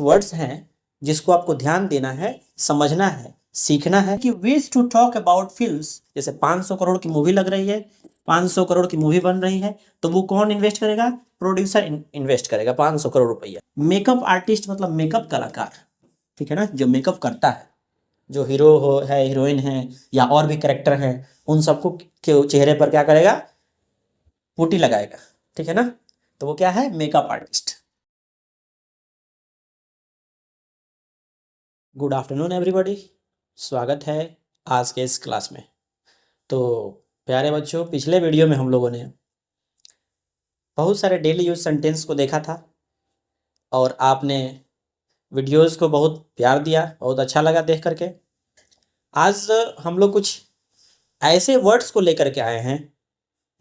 Words हैं जिसको आपको ध्यान देना है, समझना है, सीखना है कि ways to talk about films. जैसे 500 करोड़ की मूवी लग रही है, 500 करोड़ की मूवी बन रही है, तो वो कौन इन्वेस्ट करेगा? प्रोड्यूसर इन्वेस्ट करेगा 500 करोड़ रुपया। मेकअप आर्टिस्ट मतलब मेकअप कलाकार, ठीक है ना, जो मेकअप करता है, जो हीरो हो है, हीरोइन है या और भी कैरेक्टर हैं, उन सबको के चेहरे पर क्या करेगा? पुट्टी लगाएगा, ठीक है ना। तो वो क्या है? Makeup artist. Good afternoon everybody, स्वागत है आज के इस क्लास में। तो प्यारे बच्चों, पिछले वीडियो में हम लोगों ने बहुत सारे डेली यूज सेंटेंस को देखा था और आपने वीडियोस को बहुत प्यार दिया, बहुत अच्छा लगा देख करके। आज हम लोग कुछ ऐसे वर्ड्स को लेकर के आए हैं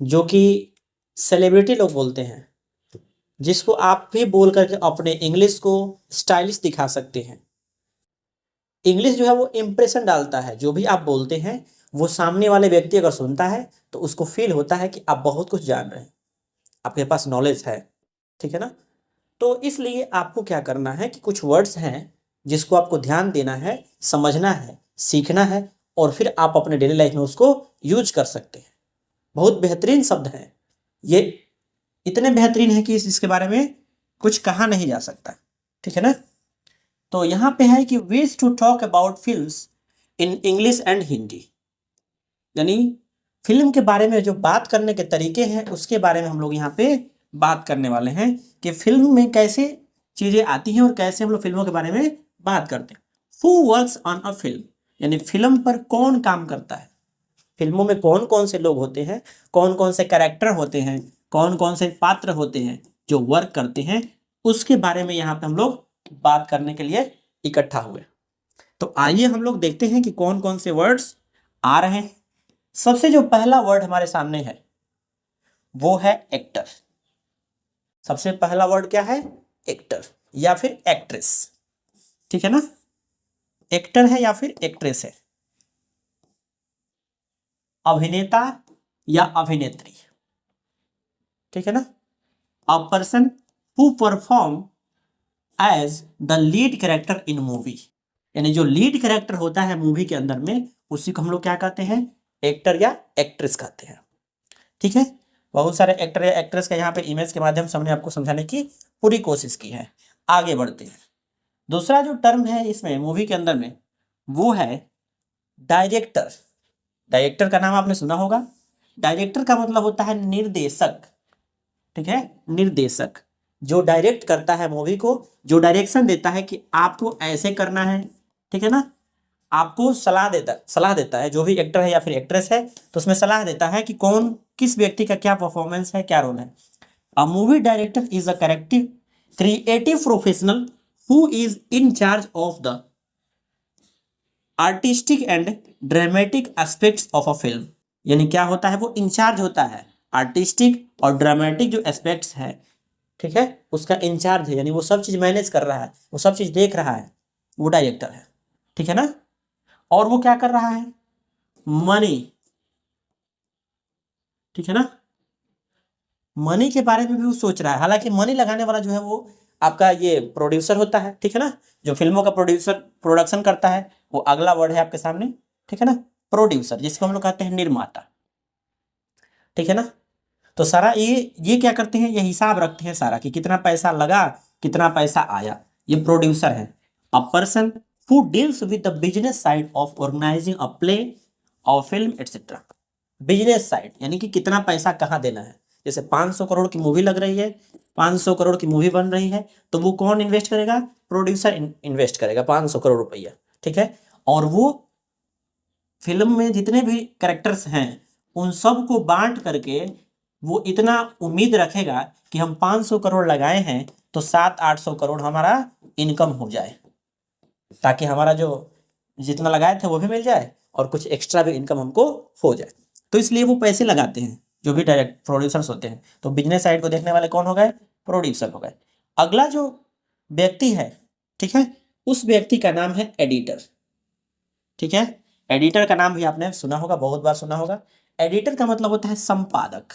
जो कि सेलिब्रिटी लोग बोलते हैं, जिसको आप भी बोल करके अपने इंग्लिश को स्टाइलिश दिखा सकते हैं। इंग्लिश जो है वो इम्प्रेशन डालता है, जो भी आप बोलते हैं वो सामने वाले व्यक्ति अगर सुनता है तो उसको फील होता है कि आप बहुत कुछ जान रहे हैं, आपके पास नॉलेज है, ठीक है ना। तो इसलिए आपको क्या करना है कि कुछ वर्ड्स हैं जिसको आपको ध्यान देना है, समझना है, सीखना है और फिर आप अपने डेली लाइफ में उसको यूज कर सकते हैं। बहुत बेहतरीन शब्द हैं ये, इतने बेहतरीन है कि इसके बारे में कुछ कहा नहीं जा सकता, ठीक है ना। तो यहाँ पे है कि ways to talk about films in English and Hindi, यानी फिल्म के बारे में जो बात करने के तरीके हैं उसके बारे में हम लोग यहाँ पे बात करने वाले हैं कि फिल्म में कैसे चीज़ें आती हैं और कैसे हम लोग फिल्मों के बारे में बात करते हैं। Who works on a film, यानी फिल्म पर कौन काम करता है, फिल्मों में कौन कौन से लोग होते हैं, कौन कौन से कैरेक्टर होते हैं, कौन कौन से पात्र होते हैं जो वर्क करते हैं, उसके बारे में यहाँ पे हम लोग बात करने के लिए इकट्ठा हुए। तो आइए हम लोग देखते हैं कि कौन कौन से वर्ड्स आ रहे हैं। सबसे जो पहला वर्ड हमारे सामने है वो है एक्टर। सबसे पहला वर्ड क्या है? एक्टर या फिर एक्ट्रेस, ठीक है ना। एक्टर है या फिर एक्ट्रेस है, अभिनेता या अभिनेत्री, ठीक है ना। A person who perform as the lead character in movie, यानी जो लीड कैरेक्टर होता है मूवी के अंदर में उसी को हम लोग क्या कहते हैं? एक्टर या एक्ट्रेस कहते हैं, ठीक है। बहुत सारे एक्टर या एक्ट्रेस का यहाँ पे इमेज के माध्यम से हमने आपको समझाने की पूरी कोशिश की है। आगे बढ़ते हैं। दूसरा जो टर्म है इसमें मूवी के अंदर में वो है डायरेक्टर। डायरेक्टर का नाम आपने सुना होगा। डायरेक्टर का मतलब होता है निर्देशक, ठीक है, निर्देशक जो डायरेक्ट करता है मूवी को, जो डायरेक्शन देता है कि आपको ऐसे करना है, ठीक है ना। आपको सलाह देता है, जो भी एक्टर है या फिर एक्ट्रेस है तो उसमें सलाह देता है कि कौन किस व्यक्ति का क्या परफॉर्मेंस है, क्या रोल है। A movie director is a creative professional who is in charge of the artistic and dramatic aspects of a film, यानी क्या होता है? वो इंचार्ज होता है आर्टिस्टिक और ड्रामेटिक जो एस्पेक्ट्स है, ठीक है, उसका इंचार्ज है, यानी वो सब चीज मैनेज कर रहा है, वो सब चीज देख रहा है, वो डायरेक्टर है, ठीक है ना। और वो क्या कर रहा है? मनी, ठीक है ना, मनी के बारे में भी वो सोच रहा है। हालांकि मनी लगाने वाला जो है वो आपका ये प्रोड्यूसर होता है, ठीक है ना। जो फिल्मों का प्रोडक्शन करता है वो अगला वर्ड है आपके सामने, ठीक है ना। प्रोड्यूसर, जिसको हम लोग कहते हैं निर्माता, ठीक है ना। तो सारा ये क्या करते हैं? ये हिसाब रखते हैं सारा कि कितना पैसा लगा, कितना पैसा आया। ये प्रोड्यूसर है। A person who deals with the business side of organizing a play और फिल्म एटसेट्रा। बिजनेस साइड यानी कि कितना पैसा कहाँ देना है। जैसे 500 करोड़ की मूवी लग रही है, 500 करोड़ की मूवी बन रही है, तो वो कौन इन्वेस्ट करेगा? प्रोड्यूसर इन्वेस्ट करेगा 500 करोड़ रुपया, ठीक है। और वो फिल्म में जितने भी कैरेक्टर्स हैं उन सब को बांट करके वो इतना उम्मीद रखेगा कि हम 500 करोड़ लगाए हैं तो 700-800 करोड़ हमारा इनकम हो जाए, ताकि हमारा जो जितना लगाए थे वो भी मिल जाए और कुछ एक्स्ट्रा भी इनकम हमको हो जाए। तो इसलिए वो पैसे लगाते हैं जो भी डायरेक्ट प्रोड्यूसर्स होते हैं। तो बिजनेस साइड को देखने वाले कौन हो गए? प्रोड्यूसर हो गए। अगला जो व्यक्ति है, ठीक है, उस व्यक्ति का नाम है एडिटर, ठीक है। एडिटर का नाम भी आपने सुना होगा, बहुत बार सुना होगा। एडिटर का मतलब होता है संपादक।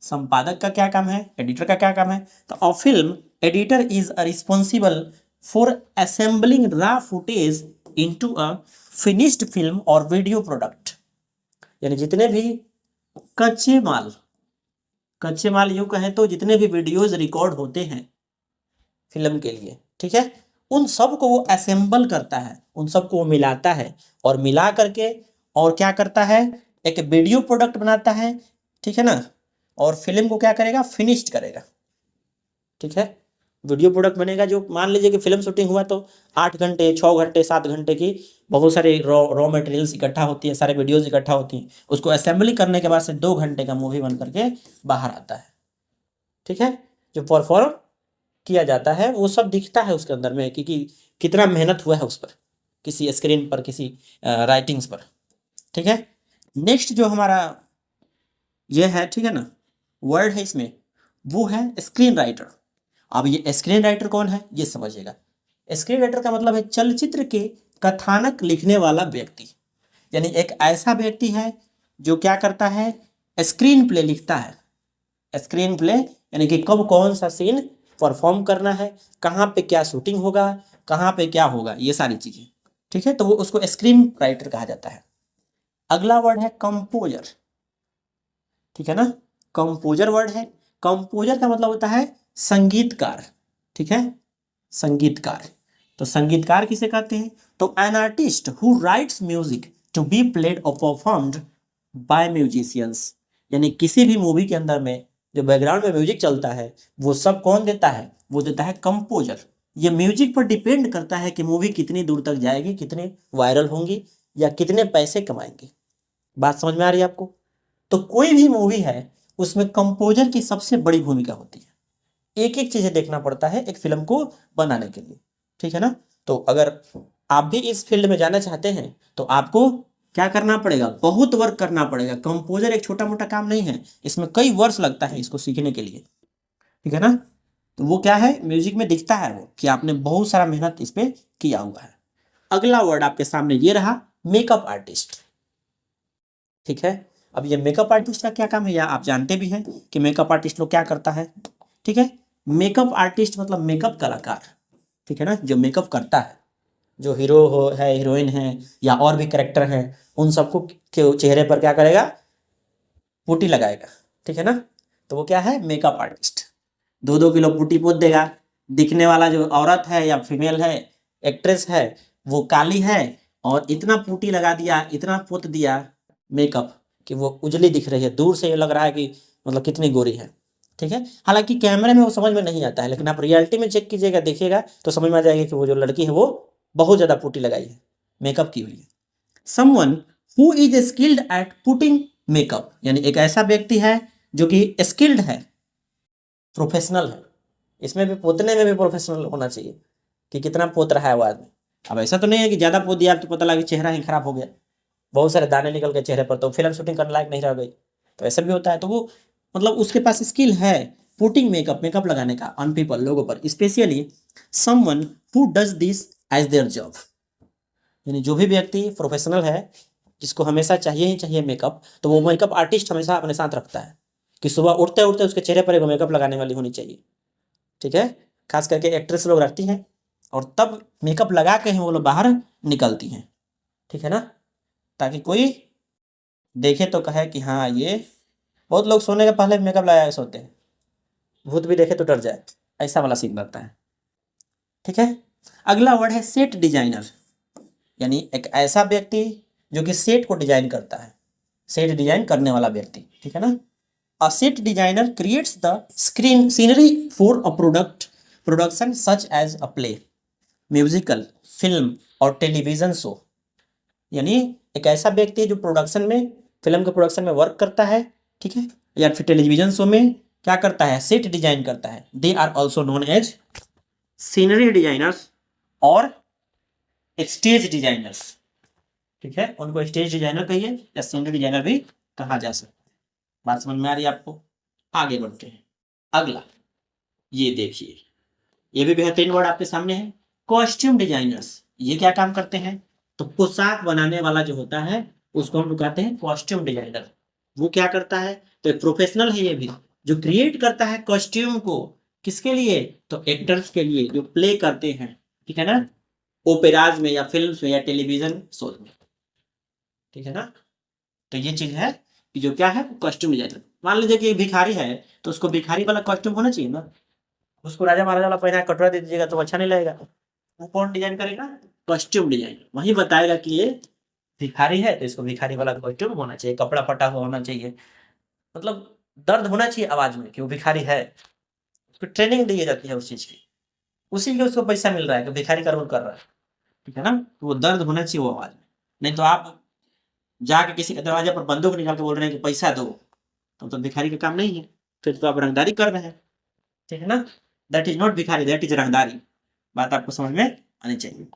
संपादक का क्या काम है? एडिटर का क्या काम है? तो a film editor is responsible for assembling raw footage into a finished film और वीडियो प्रोडक्ट। यानी जितने भी कच्चे माल यूं कहें तो जितने भी वीडियोज रिकॉर्ड होते हैं फिल्म के लिए, ठीक है, उन सब को वो असेंबल करता है, उन सब को वो मिलाता है और मिला करके और क्या करता है, एक वीडियो प्रोडक्ट बनाता है, ठीक है ना, और फिल्म को क्या करेगा, फिनिश्ड करेगा, ठीक है। वीडियो प्रोडक्ट बनेगा जो मान लीजिए कि फिल्म शूटिंग हुआ तो 8 घंटे 6 घंटे 7 घंटे की बहुत सारे रॉ मटेरियल्स इकट्ठा होती है, सारे वीडियोस इकट्ठा होती हैं, उसको असेंबली करने के बाद से 2 घंटे का मूवी बन करके बाहर आता है, ठीक है। जो परफॉर्म किया जाता है वो सब दिखता है उसके अंदर में कि कितना मेहनत हुआ है उस पर, किसी स्क्रीन पर, किसी राइटिंग्स पर, ठीक है। नेक्स्ट जो हमारा ये है, ठीक है ना, वर्ड है इसमें, वो है स्क्रीन राइटर। अब ये स्क्रीन राइटर कौन है ये समझिएगा। स्क्रीन राइटर का मतलब है चलचित्र के कथानक लिखने वाला व्यक्ति, यानी एक ऐसा व्यक्ति है जो क्या करता है, स्क्रीन प्ले लिखता है। स्क्रीन प्ले यानी कि कब कौन सा सीन परफॉर्म करना है, कहाँ पे क्या शूटिंग होगा, कहाँ पे क्या होगा, ये सारी चीजें, ठीक है, तो वो उसको स्क्रीन राइटर कहा जाता है। अगला वर्ड है कंपोजर, ठीक है ना, कंपोजर वर्ड है। कंपोजर का मतलब होता है संगीतकार, ठीक है, संगीतकार। तो संगीतकार किसे कहते हैं, तो an artist who writes music to be played और परफॉर्म्ड बाय म्यूजिशियंस, यानी किसी भी मूवी के अंदर में जो बैकग्राउंड में म्यूजिक चलता है वो सब कौन देता है, वो देता है कंपोजर। ये म्यूजिक पर डिपेंड करता है कि मूवी कितनी दूर तक जाएगी, कितने वायरल होंगी या कितने पैसे कमाएंगे। बात समझ में आ रही है आपको। तो कोई भी मूवी है उसमें कंपोजर की सबसे बड़ी भूमिका होती है। एक एक चीजें देखना पड़ता है एक फिल्म को बनाने के लिए, ठीक है ना। तो अगर आप भी इस फील्ड में जाना चाहते हैं तो आपको क्या करना पड़ेगा, बहुत वर्क करना पड़ेगा। कंपोजर एक छोटा मोटा काम नहीं है, इसमें कई वर्ष लगता है इसको सीखने के लिए, ठीक है ना। तो वो क्या है, म्यूजिक में दिखता है वो कि आपने बहुत सारा मेहनत इस पे किया हुआ है। अगला वर्ड आपके सामने ये रहा, मेकअप आर्टिस्ट, ठीक है। अब ये मेकअप आर्टिस्ट का क्या काम है, या आप जानते भी हैं कि मेकअप आर्टिस्ट लोग क्या करता है, ठीक है। मेकअप आर्टिस्ट मतलब मेकअप कलाकार, ठीक है ना, जो मेकअप करता है, जो हीरो हो है, हीरोइन है या और भी कैरेक्टर हैं, उन सबको के चेहरे पर क्या करेगा, पुट्टी लगाएगा, ठीक है ना। तो वो क्या है, मेकअप आर्टिस्ट। 2-2 किलो पुट्टी पोत देगा। दिखने वाला जो औरत है या फीमेल है, एक्ट्रेस है, वो काली है और इतना पुट्टी लगा दिया, इतना पोत दिया मेकअप कि वो उजली दिख रही है, दूर से ये लग रहा है कि मतलब कितनी गोरी है, ठीक है। हालांकि कैमरे में वो समझ में नहीं आता है, लेकिन आप रियलिटी में चेक कीजिएगा, देखिएगा तो समझ में आ जाएगा कि वो जो लड़की है वो बहुत ज़्यादा पुट्टी लगाई है, मेकअप की हुई है। Someone who is skilled eight putting makeup, यानी एक ऐसा व्यक्ति है जो कि स्किल्ड है, प्रोफेशनल है। इसमें भी पोतने में भी प्रोफेशनल होना चाहिए कि कितना पोत रहा है वो आदमी। अब ऐसा तो नहीं है कि ज़्यादा पोत दिया तो पता लगा चेहरा ही खराब हो गया, बहुत सारे दाने निकल गए चेहरे पर, तो फिल्म शूटिंग करने लायक नहीं रह गई, तो ऐसा भी होता है। तो वो मतलब उसके पास स्किल है पुटिंग मेकअप लगाने का ऑन पीपल, लोगों पर, specially someone who does this as their job, यानी जो भी व्यक्ति प्रोफेशनल है जिसको हमेशा चाहिए ही चाहिए मेकअप, तो वो मेकअप आर्टिस्ट हमेशा अपने साथ रखता है कि सुबह उठते उठते उसके चेहरे पर एक मेकअप लगाने वाली होनी चाहिए, ठीक है। खास करके एक्ट्रेस लोग रखती हैं और तब मेकअप लगा के ही वो लोग बाहर निकलती हैं, ठीक है ना, ताकि कोई देखे तो कहे कि हाँ ये, बहुत लोग सोने के पहले मेकअप लगा के सोते हैं, भूत भी देखे तो डर जाए, ऐसा वाला सीन बनता है, ठीक है। अगला वर्ड है सेट डिजाइनर, यानी एक ऐसा व्यक्ति जो कि सेट को डिजाइन करता है, सेट डिजाइन करने वाला व्यक्ति, ठीक है ना। A set designer creates the screen scenery for a production such as a play, musical, film और टेलीविजन शो, यानी एक ऐसा व्यक्ति है जो प्रोडक्शन में, फिल्म के प्रोडक्शन में वर्क करता है, ठीक है, या फिर टेलीविजन शो में क्या करता है, सेट डिजाइन करता है। They are also known as scenery designers और स्टेज डिजाइनर्स, ठीक है, उनको स्टेज डिजाइनर कहिए या सीनरी डिजाइनर भी कहा जा सकता है। बात समझ में आ रही है आपको। आगे बढ़ते हैं। अगला ये देखिए, ये भी बेहतरीन वर्ड आपके सामने है, कॉस्ट्यूम डिजाइनर्स। ये क्या काम करते हैं, तो पोशाक बनाने वाला जो होता है उसको हम लोग कहते हैं कॉस्ट्यूम डिजाइनर। वो क्या करता है, तो एक प्रोफेशनल है ये भी, जो क्रिएट करता है कॉस्ट्यूम को किसके लिए? तो एक्टर्स के लिए जो प्ले करते हैं, ठीक है ना, ओपेराज में या फिल्म्स में या टेलीविजन शोज में, ठीक है ना। तो ये चीज है कि जो क्या है कॉस्ट्यूम डिजाइनर। मान लीजिए कि भिखारी है तो उसको भिखारी वाला कॉस्ट्यूम होना चाहिए ना, उसको राजा महाराजा वाला पहना कटोरा दे दीजिएगा तो अच्छा नहीं लगेगा। वो कौन डिजाइन करेगा? Costume designer. वही बताएगा कि ये भिखारी है तो इसको भिखारी वाला कॉस्ट्यूम होना चाहिए, कपड़ा फटा हुआ होना चाहिए, मतलब दर्द होना चाहिए आवाज में कि वो भिखारी है। उसको ट्रेनिंग दी जाती है उस चीज की, उसी के उसको पैसा मिल रहा है कि भिखारी का रोल कर रहा है, ठीक है ना। तो वो दर्द होना चाहिए वो आवाज में। नहीं तो आप जाके किसी के दरवाजे पर बंदूक निकाल के बोल रहे हैं कि पैसा दो, तो भिखारी का काम नहीं है, फिर तो आप रंगदारी कर रहे हैं, ठीक है ना। दैट इज नॉट भिखारी, दैट इज रंगदारी। बात आपको समझ में आनी चाहिए।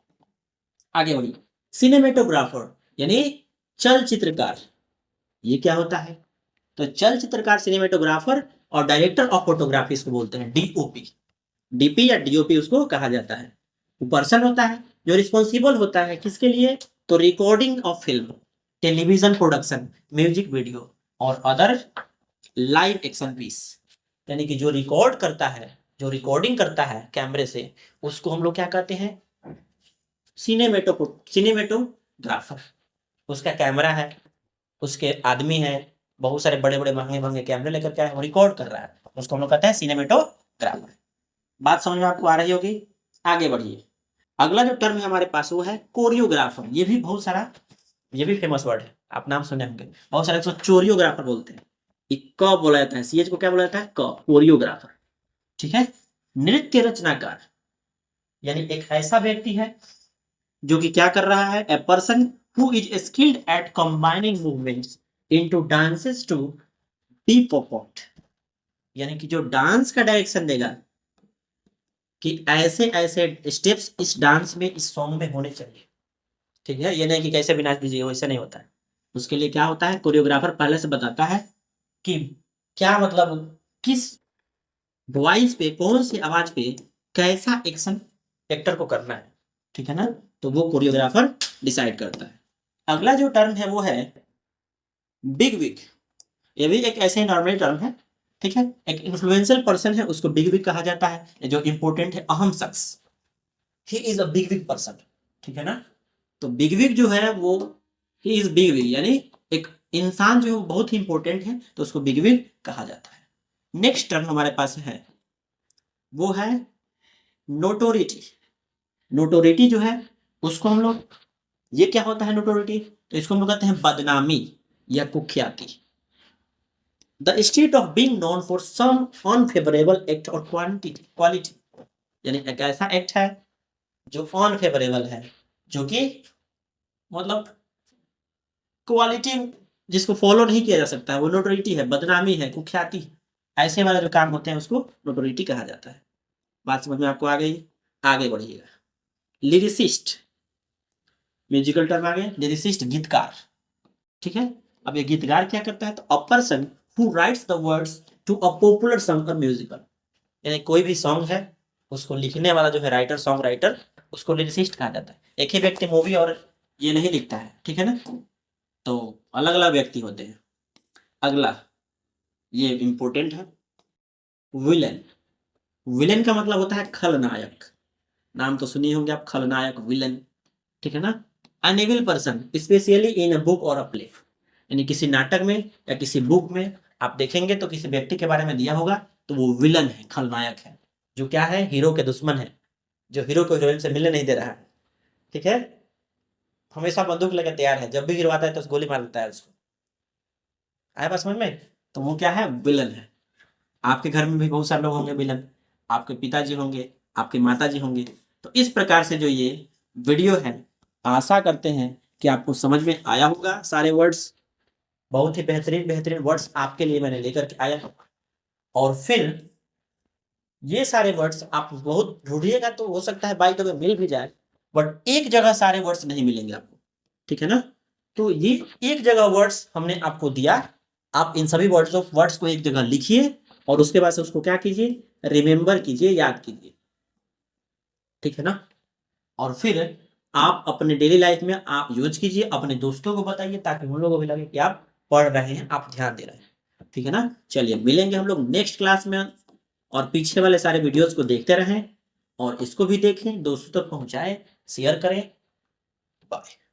आगे बढ़िए। सिनेमेटोग्राफर यानी चलचित्रकार, ये क्या होता है? तो चलचित्रकार सिनेमेटोग्राफर और डायरेक्टर ऑफ फोटोग्राफी इसको बोलते हैं डीओपी। डीपी या डीओपी उसको कहा जाता है। वो पर्सन होता है जो रिस्पॉन्सिबल होता है किसके लिए? तो recording of film, television production, music video और अदर लाइव एक्शन पीस। यानी कि जो रिकॉर्ड करता है, जो रिकॉर्डिंग करता है कैमरे से, उसको हम लोग क्या कहते हैं? सिनेमेटोग्राफर। उसका कैमरा है, उसके आदमी है, बहुत सारे बड़े बड़े महंगे महंगे कैमरे लेकर के वो रिकॉर्ड कर रहा है, उसको हम लोग कहते हैं सिनेमेटोग्राफर। बात समझ में आपको आ रही होगी। आगे बढ़िए। अगला जो टर्म है हमारे पास वो है कोरियोग्राफर। ये भी बहुत सारा, ये भी फेमस वर्ड है, आप नाम सुने होंगे। बहुत सारे इसको चोरियोग्राफर बोलते हैं। क बोला जाता है, सीएच को क्या बोला जाता है? क, कोरियोग्राफर, ठीक है। नृत्य रचनाकार यानी एक ऐसा व्यक्ति है जो कि क्या कर रहा है? A person who is skilled at combining movements into dances to be performed. यानी कि जो डांस का डायरेक्शन देगा कि ऐसे ऐसे स्टेप्स इस डांस में, इस सॉन्ग में होने चाहिए, ठीक है। ये नहीं कि कैसे भी नाच दीजिए, वैसे नहीं होता है। उसके लिए क्या होता है? कोरियोग्राफर पहले से बताता है कि क्या मतलब किस वॉइस पे, कौन सी आवाज पे कैसा एक्शन एक्टर को करना है, ठीक है ना। तो वो कोरियोग्राफर डिसाइड करता है। अगला जो टर्म है वो है बिग विग। ये भी एक ऐसे नॉर्मल टर्म है, ठीक है। एक इन्फ्लुएंशियल पर्सन है उसको बिग विग कहा जाता है, जो इंपॉर्टेंट है, अहम शख्स। He is a big wig person, ठीक है ना। तो बिग विग जो है वो ही इज बिग विग, यानी एक इंसान जो है बहुत ही इंपॉर्टेंट है, तो उसको बिग विग कहा जाता है। नेक्स्ट टर्म हमारे पास है वो है नोटोरिटी। नोटोरिटी जो है उसको हम लोग, ये क्या होता है नोटोरिटी? तो इसको हम लोग कहते हैं बदनामी या कुख्याति। The state of being known for some unfavourable act or quality. यानी एक ऐसा एक्ट है जो अनफेवरेबल है, जो कि मतलब क्वालिटी जिसको फॉलो नहीं किया जा सकता है, वो नोटोरिटी है, बदनामी है, कुख्याति है। ऐसे वाले जो काम होते हैं उसको नोटोरिटी कहा जाता है। बात समझ में आपको आ गई। आगे बढ़िएगा। लिरिसिस्ट, म्यूजिकल टर्म आ गए। लिरिसिस्ट गीतकार, ठीक है। अब ये गीतकार क्या करता है? तो a person who writes the words to a popular song और म्यूजिकल। यानी कोई भी सॉन्ग है उसको लिखने वाला जो है राइटर, सॉन्ग राइटर, उसको लिरिसिस्ट कहा जाता है। एक ही व्यक्ति मूवी और ये नहीं लिखता है, ठीक है ना, तो अलग अलग व्यक्ति होते हैं। अगला ये इंपॉर्टेंट है, विलन। विलन का मतलब होता है खलनायक। नाम तो सुनिए होंगे आप, खलनायक, विलन, ठीक है ना। An evil person specially in a book और अ प्ले। यानी किसी नाटक में या किसी बुक में आप देखेंगे तो किसी व्यक्ति के बारे में दिया होगा तो वो विलन है, खलनायक है, जो क्या है? हीरो के दुश्मन है, जो हीरो को हीरोइन से मिलने नहीं दे रहा है, ठीक है। हमेशा बंदूक लेकर तैयार है, जब भी हीरो आता है तो उस गोली मार देता है उसको। आया बात समझ में? तो वो क्या है? विलन है। आपके घर में भी बहुत सारे लोग होंगे विलन, आपके पिताजी होंगे, आपके माताजी होंगे। तो इस प्रकार से जो ये वीडियो है, आशा करते हैं कि आपको समझ में आया होगा। सारे वर्ड्स, बहुत ही बेहतरीन बेहतरीन वर्ड्स आपके लिए मैंने लेकर के आया। और फिर ये सारे वर्ड्स आप बहुत ढूंढिएगा तो हो सकता है बाई द वे मिल भी जाए, बट एक जगह सारे वर्ड्स नहीं मिलेंगे आपको, ठीक है ना। तो ये एक जगह वर्ड्स हमने आपको दिया, आप इन सभी वर्ड्स को एक जगह लिखिए और उसके बाद से उसको क्या कीजिए? रिमेंबर कीजिए, याद कीजिए, ठीक है ना। और फिर आप अपने डेली लाइफ में आप यूज कीजिए, अपने दोस्तों को बताइए ताकि उन लोगों को भी लगे कि आप पढ़ रहे हैं, आप ध्यान दे रहे हैं, ठीक है ना। चलिए मिलेंगे हम लोग नेक्स्ट क्लास में और पीछे वाले सारे वीडियोस को देखते रहें और इसको भी देखें, दोस्तों तक पहुंचाएं, शेयर करें। बाय।